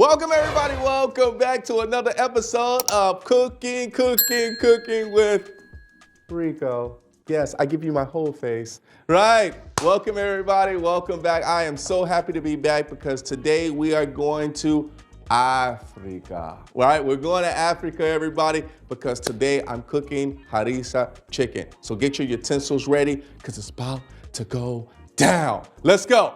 Welcome everybody, welcome back to another episode of Cooking with Rico. Yes, I give you my whole face. Right, welcome everybody, welcome back. I am so happy to be back because today we are going to Africa. Right, we're going to Africa everybody because today I'm cooking Harissa chicken. So get your utensils ready because it's about to go down. Let's go.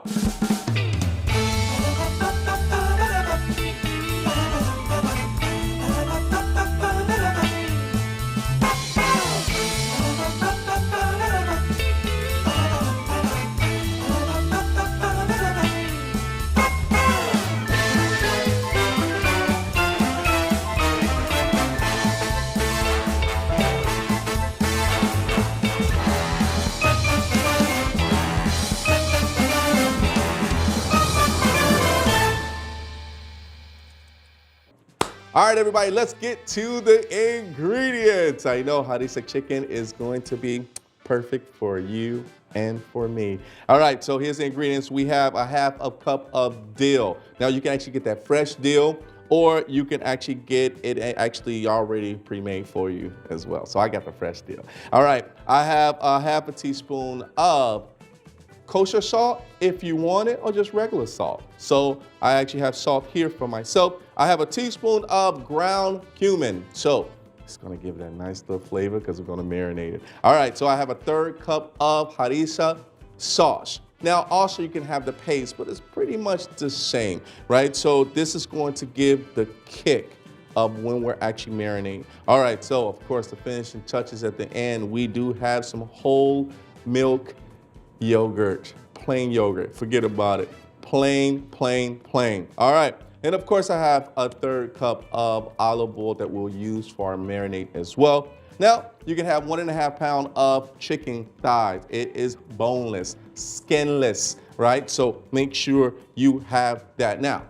All right, everybody, let's get to the ingredients. I know Harissa chicken is going to be perfect for you and for me. All right, so here's the ingredients. We have a half a cup of dill. Now you can actually get that fresh dill, or you can actually get it actually already pre-made for you as well. So I got the fresh dill. All right, I have a half a teaspoon of kosher salt if you want it, or just regular salt. So I actually have salt here for myself. I have a teaspoon of ground cumin. So it's gonna give it a nice little flavor because we're gonna marinate it. All right, so I have a 1/3 cup of harissa sauce. Now also you can have the paste, but it's pretty much the same, right? So this is going to give the kick of when we're actually marinating. All right, so of course the finishing touches at the end, we do have some whole milk yogurt, plain yogurt, forget about it. Plain. All right, and of course I have a 1/3 cup of olive oil that we'll use for our marinade as well. Now, you can have 1.5 pounds of chicken thighs. It is boneless, skinless, right? So make sure you have that. Now,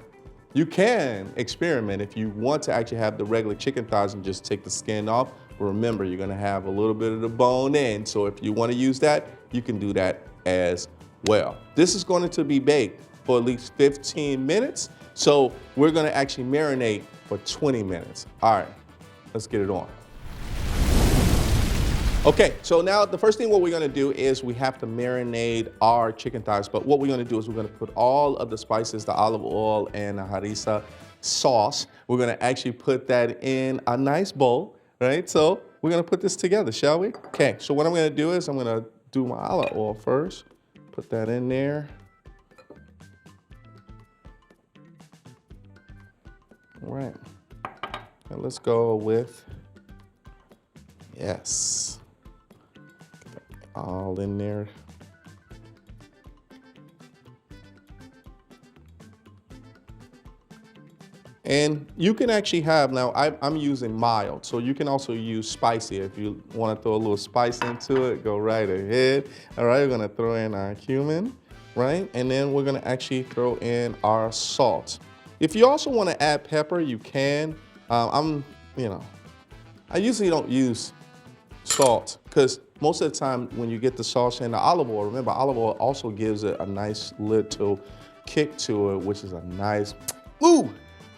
you can experiment if you want to actually have the regular chicken thighs and just take the skin off. But remember, you're gonna have a little bit of the bone in, so if you wanna use that, you can do that as well. This is going to be baked for at least 15 minutes. So we're gonna actually marinate for 20 minutes. All right, let's get it on. Okay, so now the first thing what we're gonna do is we have to marinate our chicken thighs, but what we're gonna do is we're gonna put all of the spices, the olive oil and the harissa sauce, we're gonna actually put that in a nice bowl, right? So we're gonna put this together, shall we? Okay, so what I'm gonna do is I'm gonna do my olive oil first, put that in there. All right, and let's go with, yes, all in there. And you can actually have, now I'm using mild, so you can also use spicy. If you want to throw a little spice into it, go right ahead. All right, we're gonna throw in our cumin, right? And then we're gonna actually throw in our salt. If you also want to add pepper, you can. I usually don't use salt because most of the time when you get the sauce and the olive oil, remember olive oil also gives it a nice little kick to it, which is a nice, ooh,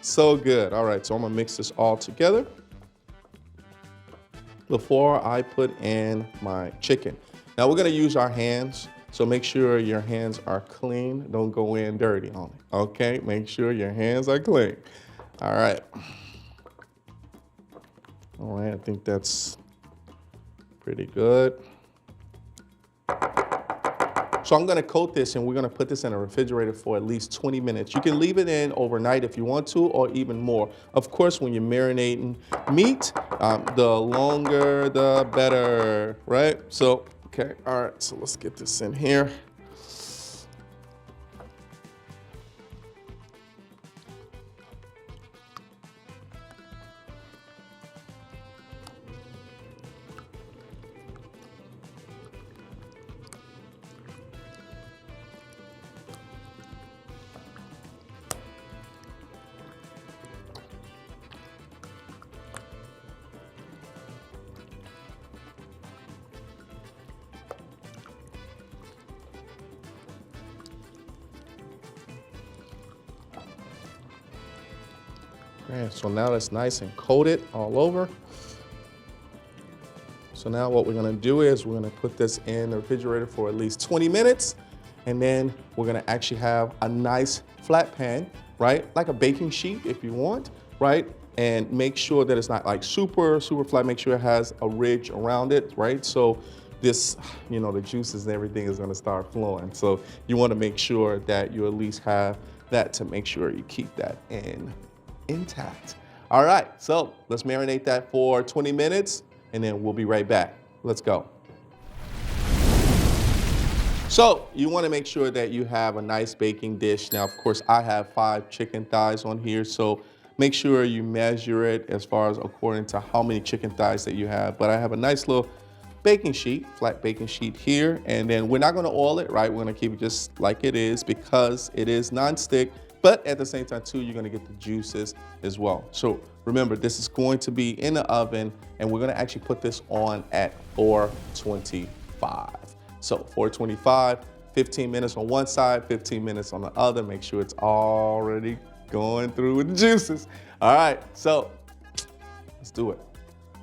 so good. All right, so I'm gonna mix this all together before I put in my chicken. Now we're gonna use our hands, so make sure your hands are clean. Don't go in dirty on it, okay? Make sure your hands are clean. All right. All right, I think that's pretty good. So I'm gonna coat this and we're gonna put this in a refrigerator for at least 20 minutes. You can leave it in overnight if you want to, or even more. Of course, when you're marinating meat, the longer the better, right? So, okay, all right, so let's get this in here. Man, so now it's nice and coated all over. So now what we're gonna do is we're gonna put this in the refrigerator for at least 20 minutes, and then we're gonna actually have a nice flat pan, right? Like a baking sheet if you want, right? And make sure that it's not like super flat. Make sure it has a ridge around it, right? So this, the juices and everything is gonna start flowing. So you wanna make sure that you at least have that to make sure you keep that intact. All right, so let's marinate that for 20 minutes and then we'll be right back. Let's go. So you wanna make sure that you have a nice baking dish. Now, of course, I have 5 chicken thighs on here, so make sure you measure it as far as according to how many chicken thighs that you have. But I have a nice little baking sheet, flat baking sheet here, and then we're not gonna oil it, right? We're gonna keep it just like it is because it is non-stick, but at the same time too, you're gonna get the juices as well. So remember, this is going to be in the oven and we're gonna actually put this on at 425. So 425, 15 minutes on one side, 15 minutes on the other. Make sure it's already going through with the juices. All right, so let's do it.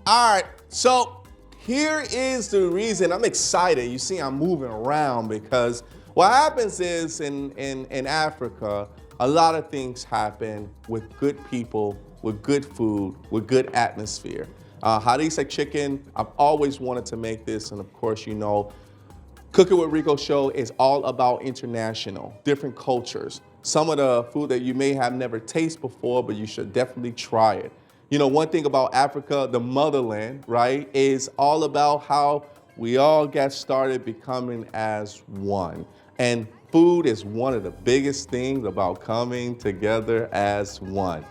All right, so here is the reason I'm excited. You see, I'm moving around because what happens is in Africa, a lot of things happen with good people, with good food, with good atmosphere. Harissa chicken, I've always wanted to make this, and of course, Cooking with Rico show is all about international, different cultures. Some of the food that you may have never tasted before, but you should definitely try it. One thing about Africa, the motherland, right, is all about how we all got started becoming as one. And food is one of the biggest things about coming together as one.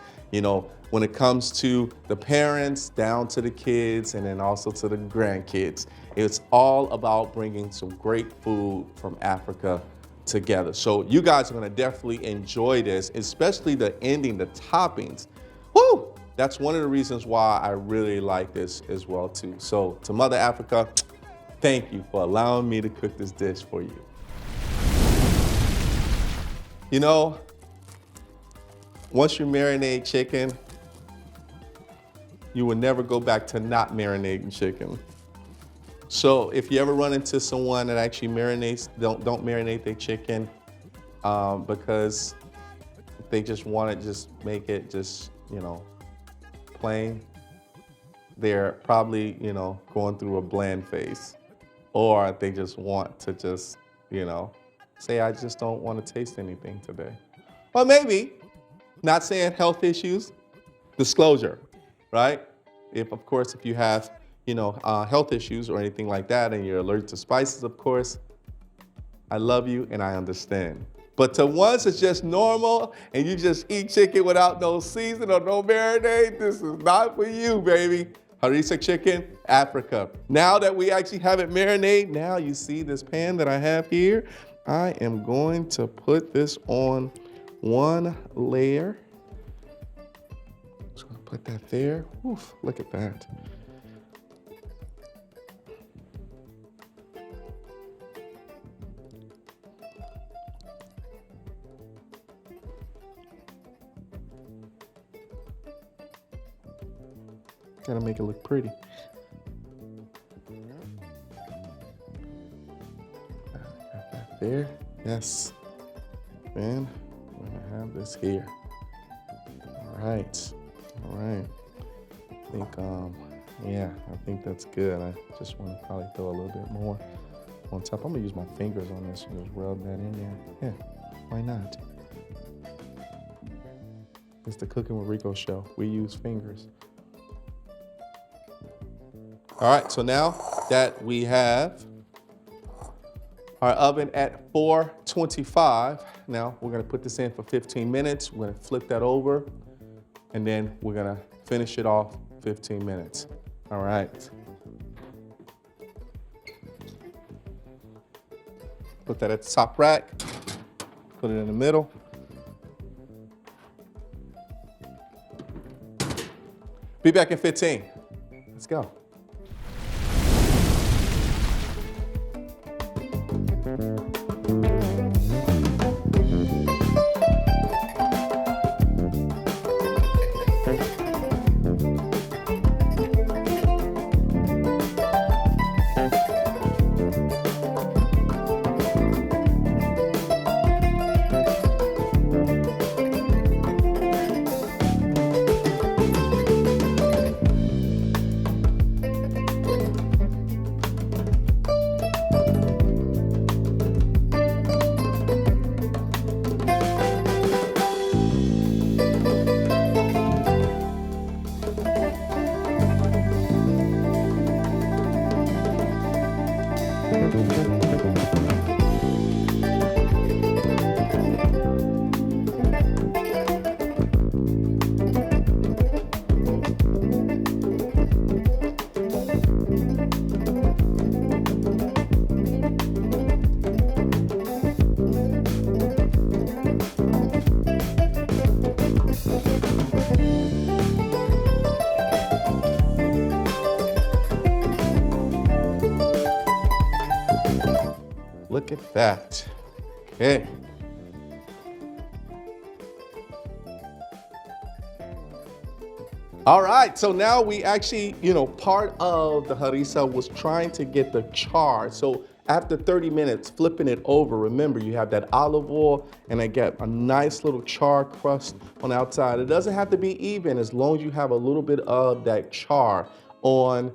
When it comes to the parents down to the kids and then also to the grandkids, it's all about bringing some great food from Africa together. So you guys are gonna definitely enjoy this, especially the ending, the toppings. Woo! That's one of the reasons why I really like this as well too. So to Mother Africa, thank you for allowing me to cook this dish for you. Once you marinate chicken, you will never go back to not marinating chicken. So if you ever run into someone that actually marinates, don't marinate their chicken because they just want to just make it just, plain. They're probably, going through a bland phase, or they just want to just, say, I just don't want to taste anything today. Or maybe, not saying health issues, disclosure, right? If you have, health issues or anything like that and you're allergic to spices, of course, I love you and I understand. But to ones that's just normal and you just eat chicken without no season or no marinade, this is not for you, baby. Harissa chicken, Africa. Now that we actually have it marinade, now you see this pan that I have here, I am going to put this on one layer. Just gonna put that there. Oof, look at that. Gotta make it look pretty. Got that there. Yes. And we're gonna have this here. All right. I think, I think that's good. I just want to probably throw a little bit more on top. I'm gonna use my fingers on this and just rub that in there. Yeah, why not? It's the Cooking with Rico show. We use fingers. All right, so now that we have our oven at 425, now we're gonna put this in for 15 minutes. We're gonna flip that over, and then we're gonna finish it off 15 minutes. All right. Put that at the top rack, put it in the middle. Be back in 15. Let's go. Look at that. Okay. All right, so now we actually, part of the harissa was trying to get the char. So after 30 minutes, flipping it over, remember you have that olive oil and I get a nice little char crust on the outside. It doesn't have to be even as long as you have a little bit of that char on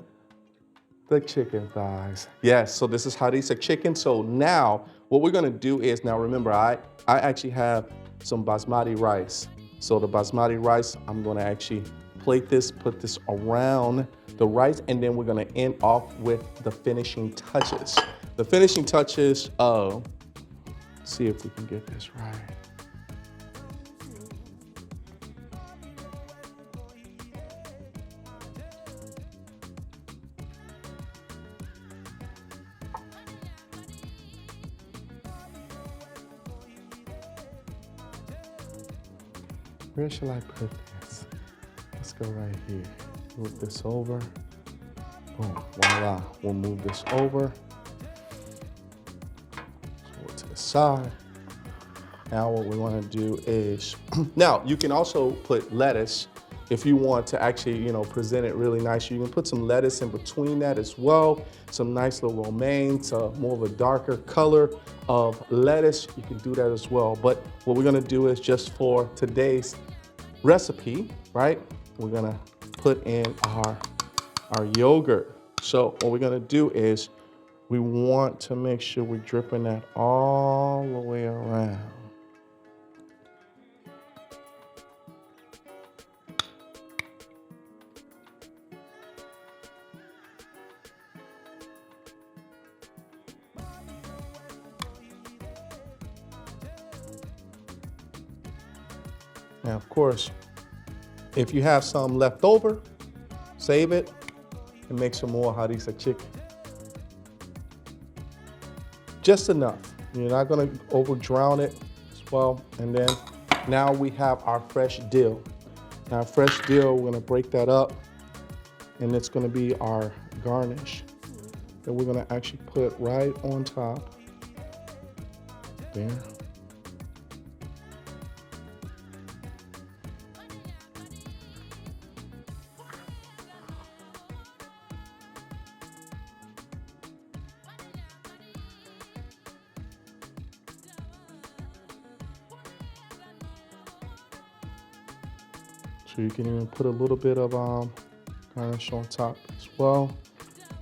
the chicken thighs. Yes, so this is harissa chicken. So now what we're gonna do is, now remember, I actually have some basmati rice. So the basmati rice, I'm gonna actually plate this, put this around the rice, and then we're gonna end off with the finishing touches. The finishing touches of, see if we can get this right. Where shall I put this? Let's go right here. Move this over. Boom, voila. We'll move this over. Go to the side. Now what we want to do is, now you can also put lettuce if you want to actually, present it really nice. You can put some lettuce in between that as well. Some nice little romaine, so more of a darker color of lettuce. You can do that as well. But what we're gonna do is just for today's recipe, right? We're gonna put in our yogurt. So what we're gonna do is we want to make sure we're dripping that all the way around. Now, of course, if you have some left over, save it and make some more harissa chicken. Just enough. You're not gonna over drown it as well. And then now we have our fresh dill. Now, fresh dill, we're gonna break that up and it's gonna be our garnish that we're gonna actually put right on top. There. So you can even put a little bit of garnish on top as well.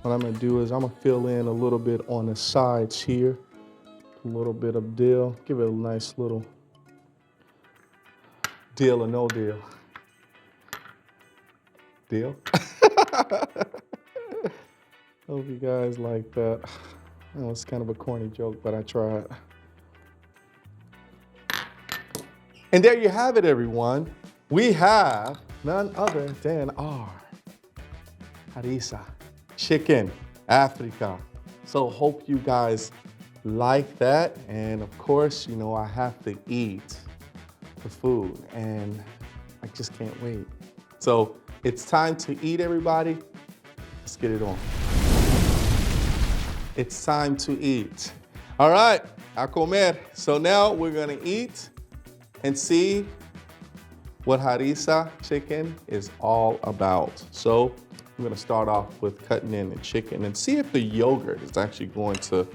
What I'm gonna do is I'm gonna fill in a little bit on the sides here. A little bit of dill, give it a nice little deal or no deal. Deal? Hope you guys like that. I know it's kind of a corny joke, but I tried. And there you have it, everyone. We have none other than our harissa chicken Africa. So hope you guys like that. And of course, I have to eat the food and I just can't wait. So it's time to eat, everybody. Let's get it on. It's time to eat. All right, a comer. So now we're gonna eat and see what Harissa chicken is all about. So I'm gonna start off with cutting in the chicken and see if the yogurt is actually going to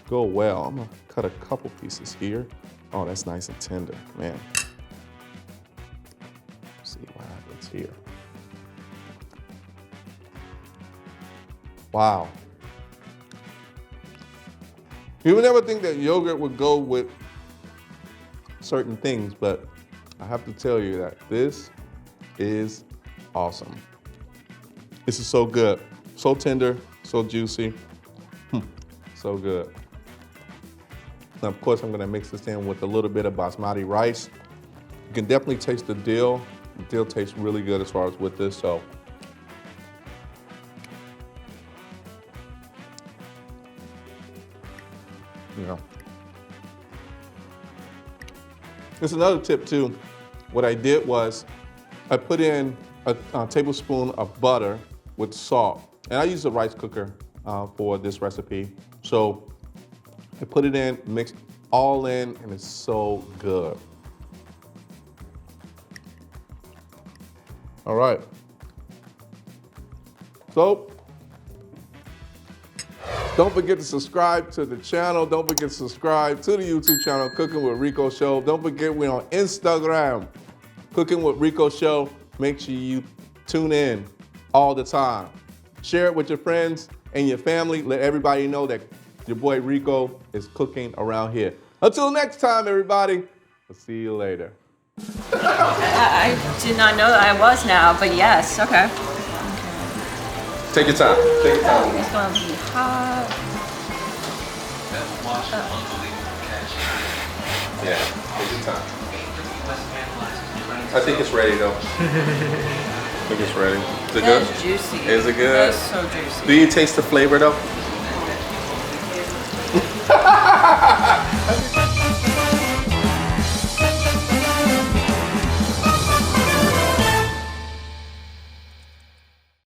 go well. I'm gonna cut a couple pieces here. Oh, that's nice and tender, man. Let's see what happens here. Wow. You would never think that yogurt would go with certain things, but I have to tell you that this is awesome. This is so good, so tender, so juicy, so good. And of course, I'm gonna mix this in with a little bit of basmati rice. You can definitely taste the dill. The dill tastes really good as far as with this, so. Yeah. There's another tip too. What I did was I put in a tablespoon of butter with salt. And I use a rice cooker for this recipe. So I put it in, mixed all in, and it's so good. All right. So, don't forget to subscribe to the channel. Don't forget to subscribe to the YouTube channel, Cooking with Rico Show. Don't forget we're on Instagram, Cooking with Rico Show. Make sure you tune in all the time. Share it with your friends and your family. Let everybody know that your boy Rico is cooking around here. Until next time, everybody. I'll see you later. I did not know that I was now, but yes, okay. Take your time. Take your time. It's gonna be hot. Yeah, take your time. I think it's ready though. I think it's ready. Is it good? That's juicy. Is it good? That's so juicy. Do you taste the flavor though?